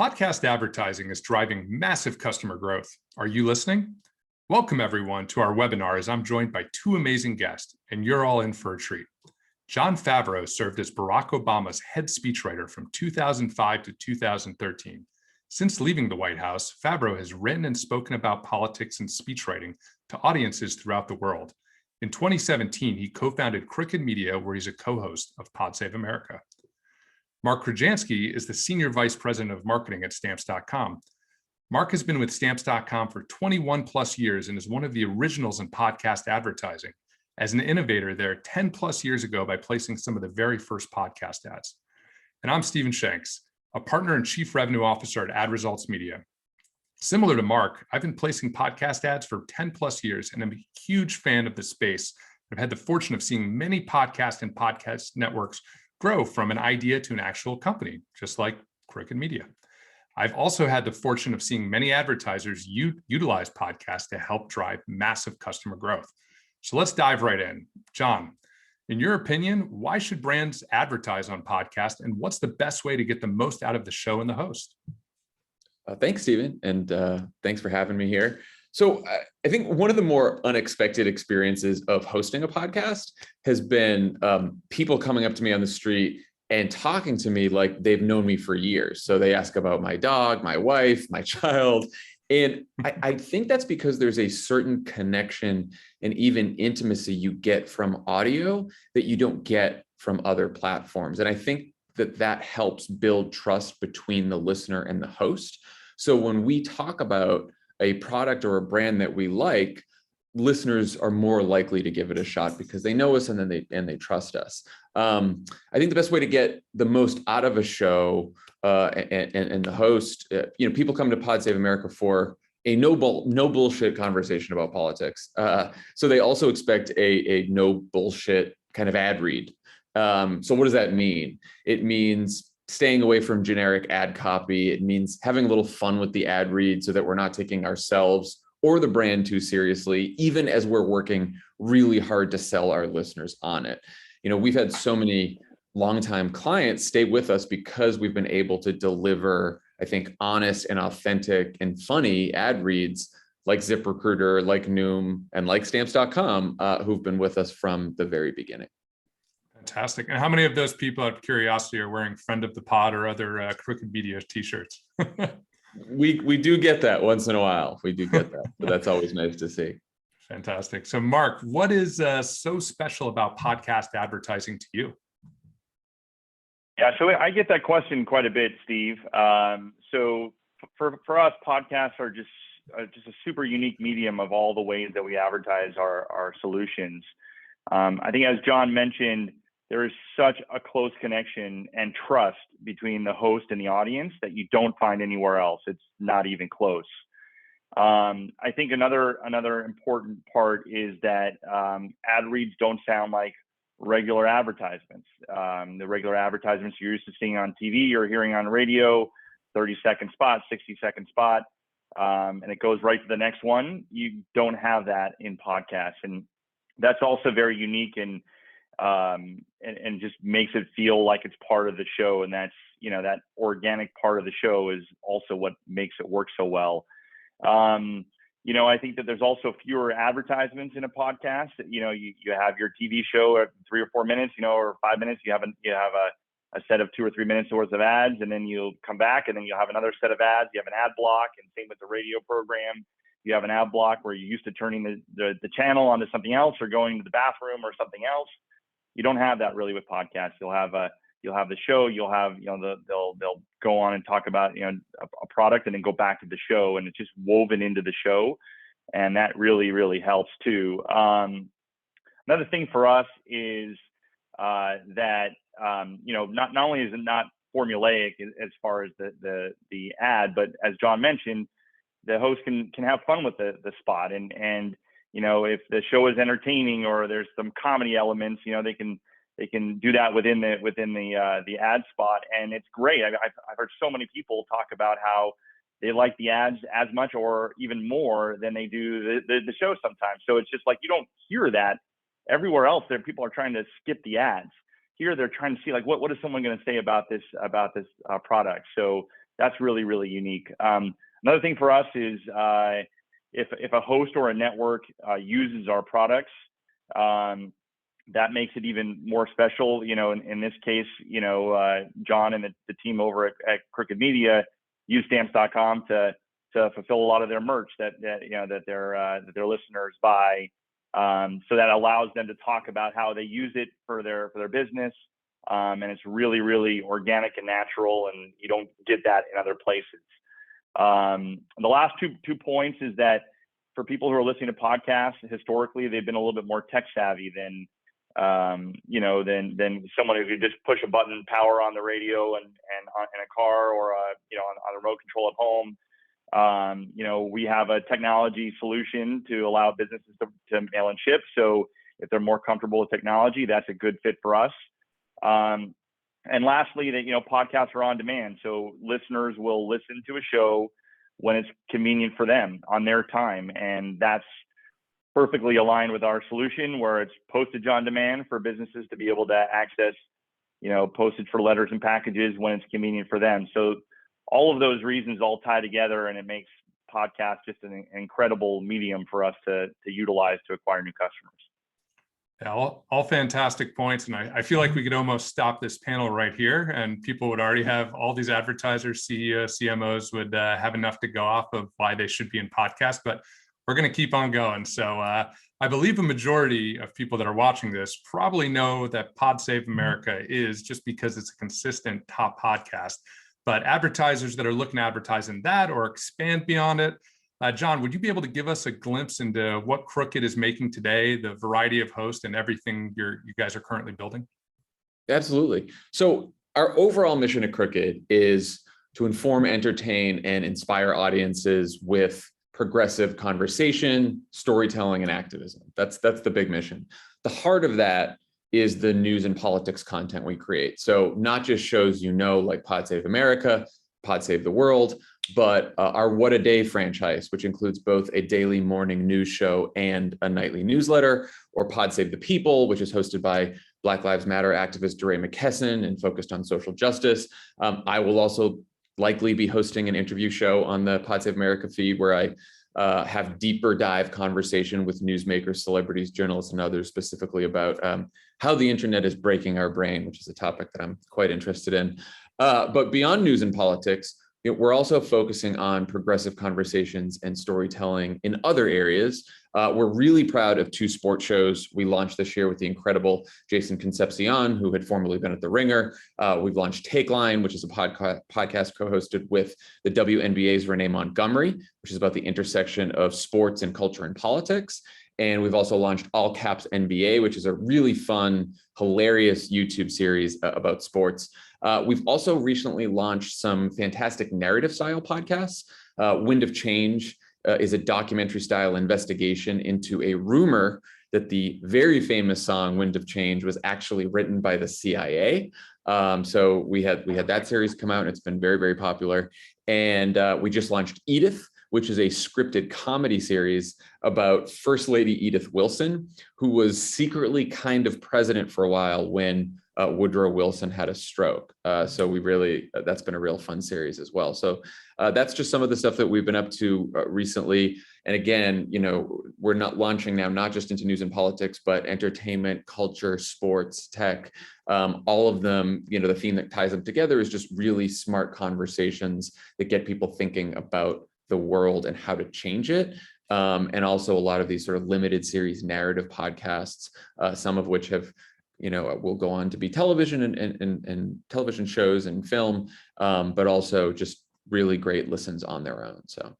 Podcast advertising is driving massive customer growth. Are you listening? Welcome everyone to our webinar as I'm joined by two amazing guests, and you're all in for a treat. Jon Favreau served as Barack Obama's head speechwriter from 2005 to 2013. Since leaving the White House, Favreau has written and spoken about politics and speechwriting to audiences throughout the world. In 2017, he co-founded Crooked Media, where he's a co-host of Pod Save America. Mark Krojansky is the Senior Vice President of Marketing at Stamps.com. Mark has been with Stamps.com for 21 plus years and is one of the originals in podcast advertising. As an innovator there 10 plus years ago by placing some of the very first podcast ads. And I'm Steve Shanks, a partner and chief revenue officer at Ad Results Media. Similar to Mark, I've been placing podcast ads for 10 plus years and I'm a huge fan of the space. I've had the fortune of seeing many podcast and podcast networks grow from an idea to an actual company, just like Crooked Media. I've also had the fortune of seeing many advertisers utilize podcasts to help drive massive customer growth. So let's dive right in. Jon, in your opinion, why should brands advertise on podcasts, and what's the best way to get the most out of the show and the host? Thanks, Stephen, and thanks for having me here. So I think one of the more unexpected experiences of hosting a podcast has been people coming up to me on the street and talking to me like they've known me for years. So they ask about my dog, my wife, my child. And I think that's because there's a certain connection and even intimacy you get from audio that you don't get from other platforms. And I think that helps build trust between the listener and the host. So when we talk about a product or a brand that we like, listeners are more likely to give it a shot because they know us and then they trust us. I think the best way to get the most out of a show and the host, people come to Pod Save America for a no bullshit conversation about politics. So they also expect a no bullshit kind of ad read. So what does that mean? It means staying away from generic ad copy. It means having a little fun with the ad read so that we're not taking ourselves or the brand too seriously, even as we're working really hard to sell our listeners on it. We've had so many longtime clients stay with us because we've been able to deliver, I think, honest and authentic and funny ad reads like ZipRecruiter, like Noom, and like Stamps.com, who've been with us from the very beginning. Fantastic. And how many of those people, out of curiosity, are wearing Friend of the Pod or other Crooked Media t-shirts? We do get that once in a while. We do get that, but that's always nice to see. Fantastic. So Mark, what is so special about podcast advertising to you? Yeah, so I get that question quite a bit, Steve. So for us, podcasts are just a super unique medium of all the ways that we advertise our solutions. I think, as Jon mentioned, there is such a close connection and trust between the host and the audience that you don't find anywhere else. It's not even close. I think another important part is that ad reads don't sound like regular advertisements. The regular advertisements you're used to seeing on TV or hearing on radio, 30-second spot, 60-second spot, and it goes right to the next one. You don't have that in podcasts, and that's also very unique and just makes it feel like it's part of the show. And that's, that organic part of the show is also what makes it work so well. I think that there's also fewer advertisements in a podcast. You have your TV show at 3 or 4 minutes, or 5 minutes. You have a set of 2 or 3 minutes worth of ads, and then you'll come back and then you'll have another set of ads. You have an ad block, and same with the radio program. You have an ad block where you're used to turning the channel onto something else or going to the bathroom or something else. You don't have that really with podcasts. You'll have the show. You'll have they'll go on and talk about a product and then go back to the show, and it's just woven into the show, and that really helps too. Another thing for us is that not only is it not formulaic as far as the ad, but as Jon mentioned, the host can have fun with the spot, and if the show is entertaining or there's some comedy elements, they can do that within the ad spot, and it's great. I've heard so many people talk about how they like the ads as much or even more than they do the show sometimes. So it's just like you don't hear that everywhere else. There, people are trying to skip the ads. Here, they're trying to see like what is someone going to say about this product. So that's really, really unique. Another thing for us is if a host or a network uses our products, that makes it even more special. In this case, John and the team over at Crooked Media use Stamps.com to fulfill a lot of their merch that their listeners buy. So that allows them to talk about how they use it for their business. And it's really, really organic and natural, and you don't get that in other places. The last two points is that for people who are listening to podcasts, historically, they've been a little bit more tech savvy than someone who could just push a button, power on the radio and in a car, or on a remote control at home. We have a technology solution to allow businesses to mail and ship. So if they're more comfortable with technology, that's a good fit for us. And lastly, that podcasts are on demand, so listeners will listen to a show when it's convenient for them on their time, and that's perfectly aligned with our solution, where it's postage on demand for businesses to be able to access, postage for letters and packages when it's convenient for them. So all of those reasons all tie together, and it makes podcasts just an incredible medium for us to utilize to acquire new customers. Yeah, all fantastic points. And I feel like we could almost stop this panel right here, and people would already have all these advertisers, CEOs, CMOs would have enough to go off of why they should be in podcasts, but we're going to keep on going. So I believe a majority of people that are watching this probably know that Pod Save America is, just because it's a consistent top podcast. But advertisers that are looking to advertise in that or expand beyond it, John, would you be able to give us a glimpse into what Crooked is making today, the variety of hosts and everything you guys are currently building? Absolutely. So our overall mission at Crooked is to inform, entertain, and inspire audiences with progressive conversation, storytelling, and activism. That's the big mission. The heart of that is the news and politics content we create. So not just shows like Pod Save America, Pod Save the World, but our What a Day franchise, which includes both a daily morning news show and a nightly newsletter, or Pod Save the People, which is hosted by Black Lives Matter activist DeRay McKesson and focused on social justice. I will also likely be hosting an interview show on the Pod Save America feed, where I have deeper dive conversation with newsmakers, celebrities, journalists, and others, specifically about how the internet is breaking our brain, which is a topic that I'm quite interested in. But beyond news and politics, we're also focusing on progressive conversations and storytelling in other areas. We're really proud of 2 sports shows we launched this year with the incredible Jason Concepcion, who had formerly been at The Ringer. We've launched Take Line, which is a podcast co-hosted with the WNBA's Renee Montgomery, which is about the intersection of sports and culture and politics. And we've also launched All Caps NBA, which is a really fun, hilarious YouTube series about sports. We've also recently launched some fantastic narrative style podcasts. Wind of Change is a documentary style investigation into a rumor that the very famous song Wind of Change was actually written by the CIA. So we had that series come out, and it's been very, very popular. And we just launched Edith, which is a scripted comedy series about First Lady Edith Wilson, who was secretly kind of president for a while when Woodrow Wilson had a stroke. So that's been a real fun series as well. So that's just some of the stuff that we've been up to recently. And again, we're not launching now, not just into news and politics, but entertainment, culture, sports, tech, all of them. The theme that ties them together is just really smart conversations that get people thinking about the world and how to change it. And also a lot of these sort of limited series narrative podcasts, some of which have will go on to be television and television shows and film, but also just really great listens on their own. So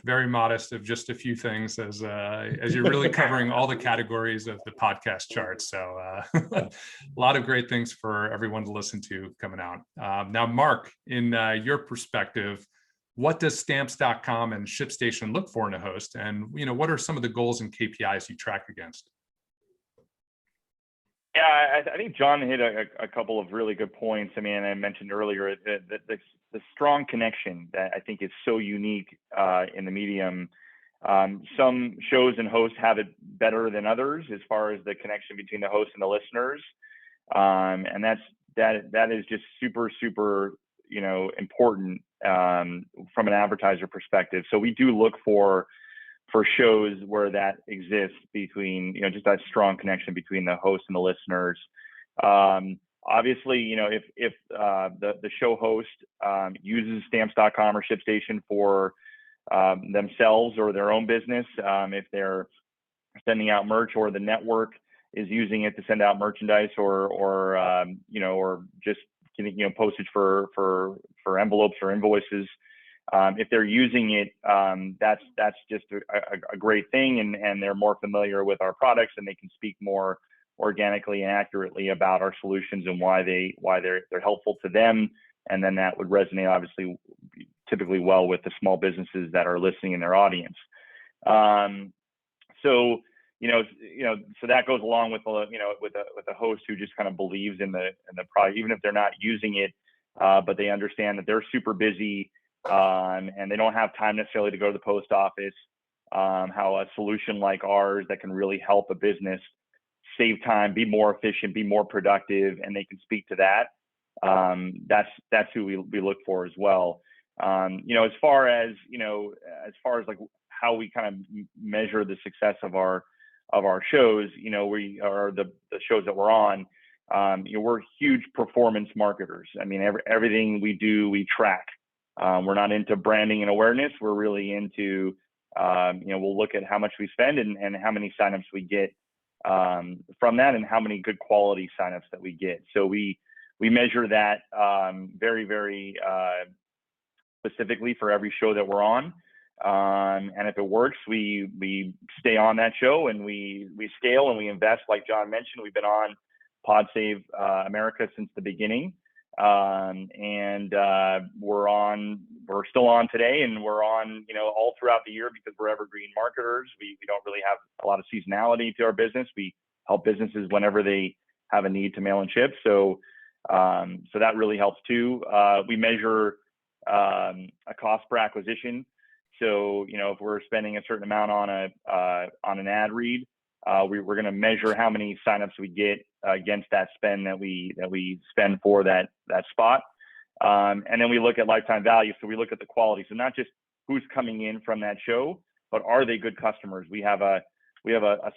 very modest of just a few things as you're really covering all the categories of the podcast chart. So a lot of great things for everyone to listen to coming out. Now, Mark, in your perspective, what does Stamps.com and ShipStation look for in a host? And what are some of the goals and KPIs you track against? Yeah, I think John hit a couple of really good points. I mean, I mentioned earlier that the strong connection that I think is so unique in the medium. Some shows and hosts have it better than others as far as the connection between the host and the listeners, and that is just super, super important from an advertiser perspective. So we do look for shows where that exists between, just that strong connection between the host and the listeners. Obviously, if the show host uses Stamps.com or ShipStation for themselves or their own business, if they're sending out merch, or the network is using it to send out merchandise, or just getting postage for envelopes or invoices. If they're using it, that's just a great thing, and they're more familiar with our products, and they can speak more organically and accurately about our solutions and why they're helpful to them. And then that would resonate, obviously, typically well with the small businesses that are listening in their audience. So that goes along with a host who just kind of believes in the product, even if they're not using it, but they understand that they're super busy, and they don't have time necessarily to go to the post office. How a solution like ours that can really help a business save time, be more efficient, be more productive, and they can speak to that. That's who we look for as well. As far as like how we kind of measure the success of our shows, we are the shows that we're on. We're huge performance marketers. I mean, everything we do, we track. We're not into branding and awareness. We're really into, we'll look at how much we spend and how many signups we get from that, and how many good quality signups that we get. So we measure that very, very specifically for every show that we're on. And if it works, we stay on that show, and we scale and we invest. Like Jon mentioned, we've been on Pod Save America since the beginning. And we're still on today, and we're on, all throughout the year, because we're evergreen marketers. We don't really have a lot of seasonality to our business. We help businesses whenever they have a need to mail and ship. So that really helps too. We measure a cost per acquisition. So, if we're spending a certain amount on an ad read, we're going to measure how many signups we get against that spend that we spend for that spot. And then we look at lifetime value. So we look at the quality. So not just who's coming in from that show, but are they good customers? We have a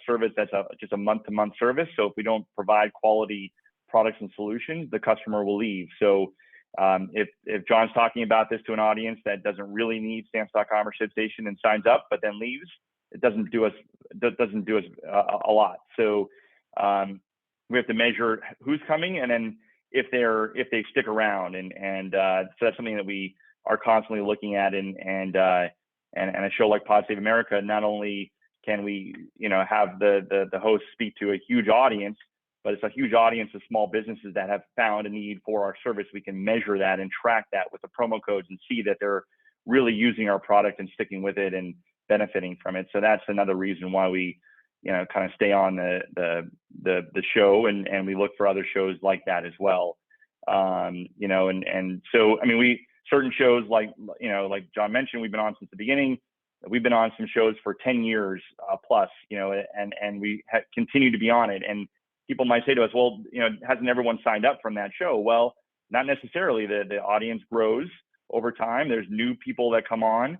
service that's just a month-to-month service. So if we don't provide quality products and solutions, the customer will leave. So if Jon's talking about this to an audience that doesn't really need Stamps.com or ShipStation and signs up but then leaves, it doesn't do us a lot. So we have to measure who's coming, and then if they stick around, and so that's something that we are constantly looking at. And a show like Pod Save America, not only can we have the host speak to a huge audience, but it's a huge audience of small businesses that have found a need for our service. We can measure that and track that with the promo codes and see that they're really using our product and sticking with it and benefiting from it. So that's another reason why we, kind of stay on the show, and we look for other shows like that as well. And so, I mean, certain shows like Jon mentioned, we've been on since the beginning. We've been on some shows for 10 years plus, and we continue to be on it. And people might say to us, well, hasn't everyone signed up from that show? Well, not necessarily. The audience grows over time. There's new people that come on,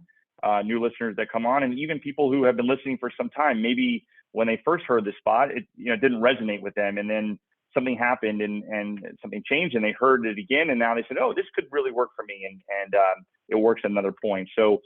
new listeners that come on, and even people who have been listening for some time. Maybe when they first heard the spot, it didn't resonate with them, and then something happened and something changed, and they heard it again, and now they said, oh, this could really work for me, and it works at another point. So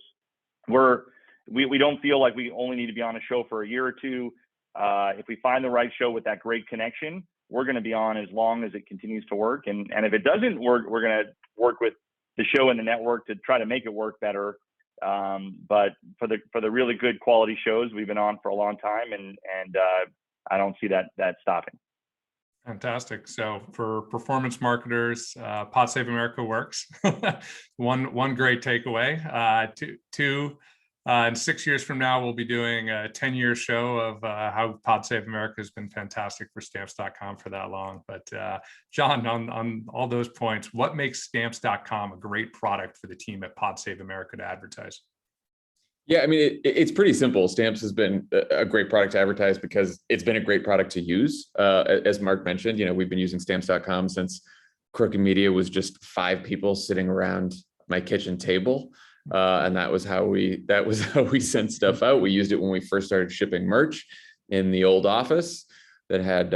we don't feel like we only need to be on a show for a year or two. If we find the right show with that great connection, we're going to be on as long as it continues to work. And if it doesn't work, we're going to work with the show and the network to try to make it work better. But for the really good quality shows, we've been on for a long time, and I don't see that stopping. Fantastic. So for performance marketers, Pod Save America works. One great takeaway. Two. And 6 years from now, we'll be doing a 10-year show of how Pod Save America has been fantastic for Stamps.com for that long. But Jon, on all those points, what makes Stamps.com a great product for the team at Pod Save America to advertise? Yeah, I mean, it's pretty simple. Stamps has been a great product to advertise because it's been a great product to use. As Mark mentioned, we've been using Stamps.com since Crooked Media was just 5 people sitting around my kitchen table. And that was how we sent stuff out. We used it when we first started shipping merch in the old office that had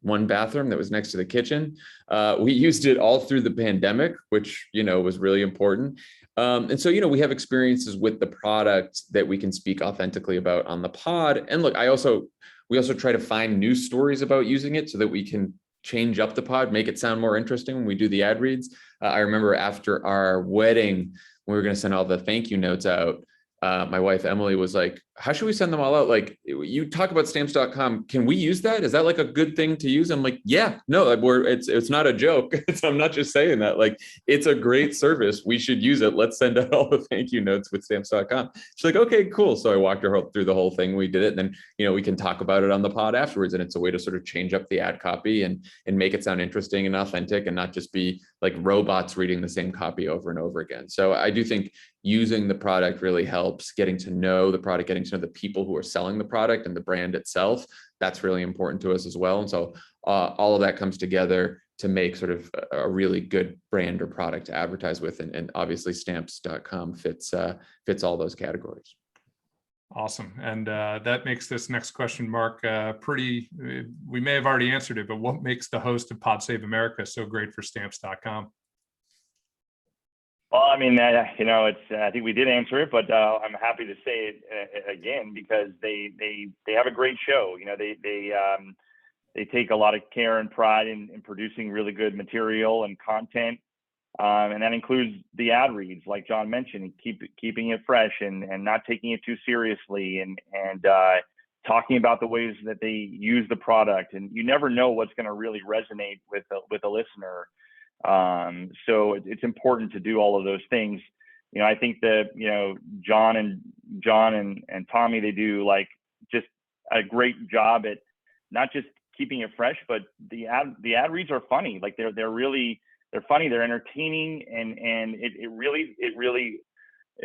1 bathroom that was next to the kitchen. We used it all through the pandemic, which, was really important. And so, we have experiences with the product that we can speak authentically about on the pod. And look, we also try to find news stories about using it so that we can change up the pod, make it sound more interesting when we do the ad reads. I remember after our wedding, we were going to send all the thank you notes out. My wife, Emily, was like, how should we send them all out? Like, you talk about stamps.com. Can we use that? Is that like a good thing to use? I'm like, yeah, no, it's not a joke. I'm not just saying that. Like, it's a great service. We should use it. Let's send out all the thank you notes with stamps.com. She's like, okay, cool. So I walked her through the whole thing. We did it. And then, we can talk about it on the pod afterwards. And it's a way to sort of change up the ad copy and make it sound interesting and authentic and not just be like robots reading the same copy over and over again. So I do think using the product really helps, getting to know the product, getting to know the people who are selling the product and the brand itself. That's really important to us as well. And so all of that comes together to make sort of a really good brand or product to advertise with. And obviously stamps.com fits all those categories. Awesome. And that makes this next question, Mark, we may have already answered it, but what makes the host of Pod Save America so great for stamps.com? Well, I mean, I think we did answer it, but I'm happy to say it again because they have a great show. They take a lot of care and pride in producing really good material and content, and that includes the ad reads, like Jon mentioned, keeping it fresh and not taking it too seriously, and talking about the ways that they use the product. And you never know what's going to really resonate with a listener. So it's important to do all of those things. I think that, Jon and Tommy, they do like just a great job at not just keeping it fresh, but the ad reads are funny. Like they're funny, they're entertaining, and it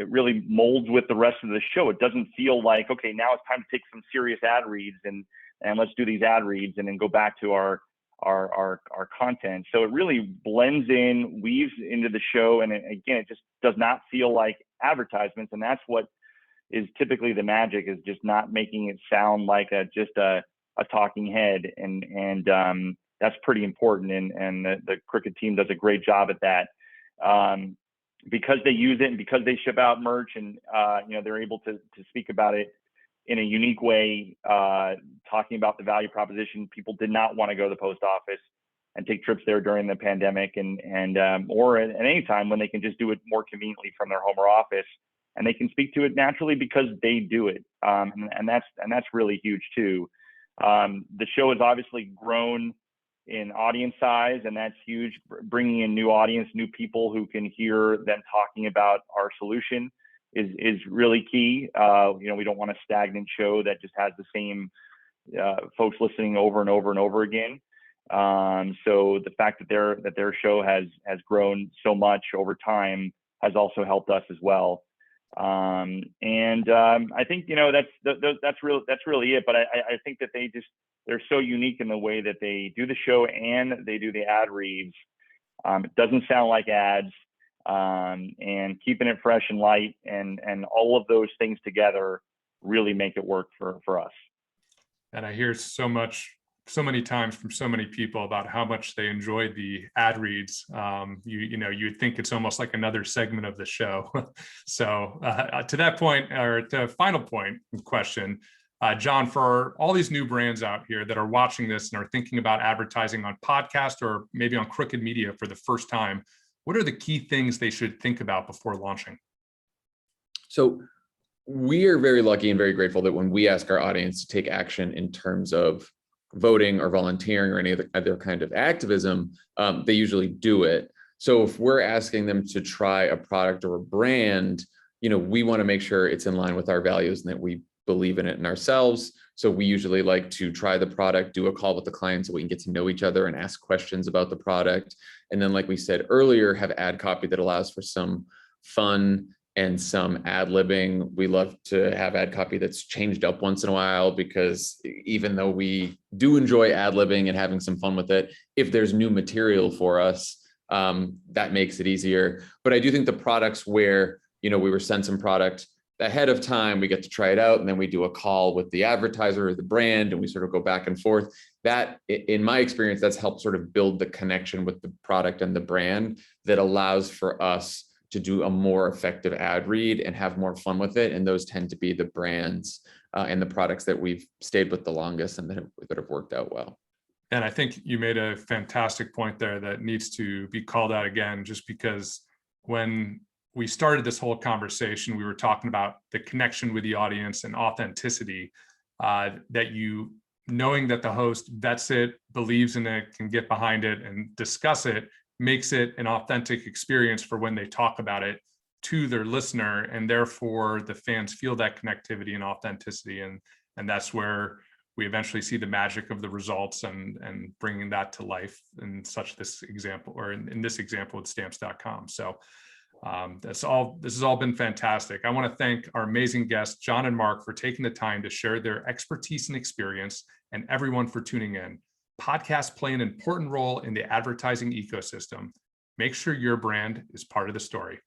really molds with the rest of the show. It doesn't feel like, okay, now it's time to take some serious ad reads and let's do these ad reads and then go back to our content. So it really blends in, weaves into the show, and it just does not feel like advertisements. And that's what is typically the magic, is just not making it sound like just a talking head. And that's pretty important. And the Crooked team does a great job at that. Because they use it and because they ship out merch, and they're able to speak about it in a unique way, talking about the value proposition. People did not want to go to the post office and take trips there during the pandemic, or at any time when they can just do it more conveniently from their home or office, and they can speak to it naturally because they do it. And that's really huge too. The show has obviously grown in audience size, and that's huge. Bringing in new audience, new people who can hear them talking about our solution is really key. We don't want a stagnant show that just has the same folks listening over and over and over again. So the fact that their show has grown so much over time has also helped us as well. I think that's really it. But I think that they're so unique in the way that they do the show and they do the ad reads. It doesn't sound like ads. And keeping it fresh and light and all of those things together really make it work for us. And I hear so many times from so many people about how much they enjoy the ad reads. You'd think it's almost like another segment of the show. So to that point, or to final point question, Jon, for all these new brands out here that are watching this and are thinking about advertising on podcast or maybe on Crooked Media for the first time, what are the key things they should think about before launching? So we are very lucky and very grateful that when we ask our audience to take action in terms of voting or volunteering or any other kind of activism, they usually do it. So if we're asking them to try a product or a brand, we want to make sure it's in line with our values and that we believe in it in ourselves. So we usually like to try the product, do a call with the client so we can get to know each other and ask questions about the product. And then, like we said earlier, have ad copy that allows for some fun and some ad-libbing. We love to have ad copy that's changed up once in a while, because even though we do enjoy ad-libbing and having some fun with it, if there's new material for us, That makes it easier. But I do think the products where, we were sent some product ahead of time, we get to try it out, and then we do a call with the advertiser or the brand, and we sort of go back and forth. That, in my experience, that's helped sort of build the connection with the product and the brand that allows for us to do a more effective ad read and have more fun with it. And those tend to be the brands and the products that we've stayed with the longest and that have worked out well. And I think you made a fantastic point there that needs to be called out again, just because when we started this whole conversation, we were talking about the connection with the audience and authenticity, that you, knowing that the host vets it, believes in it, can get behind it and discuss it, makes it an authentic experience for when they talk about it to their listener. And therefore the fans feel that connectivity and authenticity. And that's where we eventually see the magic of the results and bringing that to life in this example, or in this example with stamps.com. So this has all been fantastic. I want to thank our amazing guests, Jon and Mark, for taking the time to share their expertise and experience, and everyone for tuning in. Podcasts play an important role in the advertising ecosystem. Make sure your brand is part of the story.